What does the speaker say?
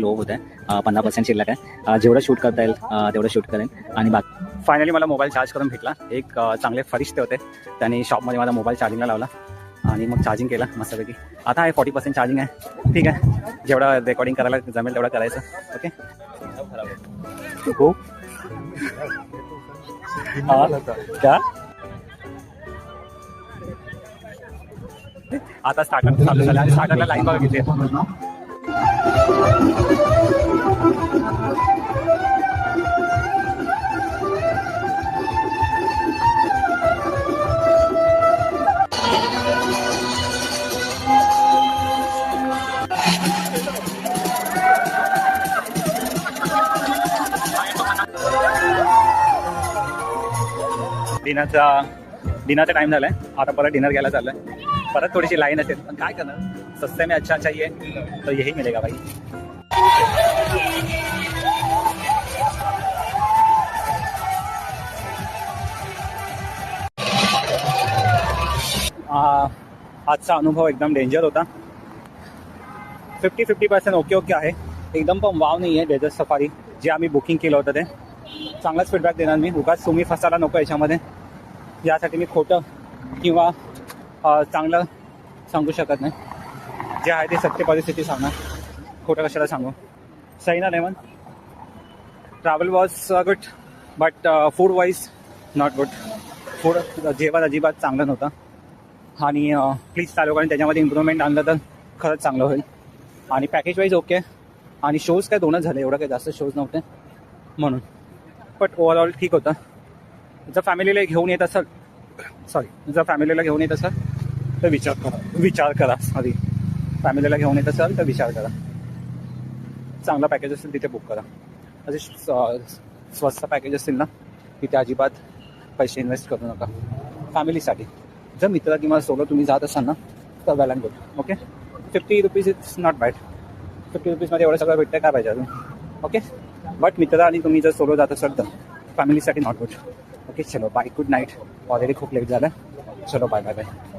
Low होत आहे, 15% शिल्लक आहे. जेवढं शूट करता येईल तेवढं शूट करेन. आणि बाकी फायनली मला मोबाईल चार्ज करून भेटला. एक चांगले फरिश्ते होते, त्यांनी शॉपमध्ये माझा मोबाईल चार्जिंगला लावला आणि मग चार्जिंग केला मस्तपैकी. आता आहे 40% चार्जिंग आहे. ठीक आहे, जेवढं रेकॉर्डिंग करायला जमेल तेवढं करायचं. ओके हो क्या आता स्टार्टर चालू झालं आणि स्टार्टरला लाईन बघा किती आहे. डिनरचा टाइम झालाय. आता परत डिनर घ्यायला चाललंय. परत थोडीशी लाईन असेल, पण काय करणार, सस्ते में अच्छा चाहिए तो यही मिलेगा भाई. आजचा अनुभव एकदम डेंजर होता. 50% ओके आहे. एकदम पण वाव नाही आहे डेझर्ट सफारी जे आम्ही बुकिंग केलं होतं ते. चांगलाच फीडबॅक देणार मी. उगाच तुम्ही फसायला नको याच्यामध्ये. यासाठी मी खोटं किंवा चांगलं सांगू शकत नाही. जे आहे ते सत्य परिस्थिती सांगणार. खोटं कशाला सांगू. सही ना रेमन. Travel was good but food wise not good. Food जेवण अजिबात चांगलं नव्हतं. आणि प्लीज त्या लोकांनी त्याच्यामध्ये इम्प्रूव्हमेंट आणलं तर खरंच चांगलं होईल. आणि पॅकेज वाईज ओके. आणि शोज काय 2च झाले, एवढं काही जास्त शोज नव्हते म्हणून. बट ओव्हरऑल ठीक होतं. जर फॅमिलीला घेऊन येत असेल जर फॅमिलीला घेऊन येत असेल तर विचार करा. फॅमिलीला घेऊन येत असेल तर विचार करा. चांगला पॅकेज असेल तिथे बुक करा. असे स्वस्त पॅकेज असतील ना तिथे अजिबात पैसे इन्व्हेस्ट करू नका फॅमिलीसाठी. जर मित्र किंवा सोलो तुम्ही जात असाल ना तर well and good. Okay, 50 rupees it's not bad. 50 रुपीजमध्ये एवढं सगळं भेटतं, काय पाहिजे अजून. ओके, बट मित्र आणि तुम्ही जर सोलो जात असाल तर फॅमिलीसाठी नॉट गुड. ओके, चलो बाय, गुड नाईट. ऑलरेडी खूप लेट झालं. चलो बाय बाय बाय.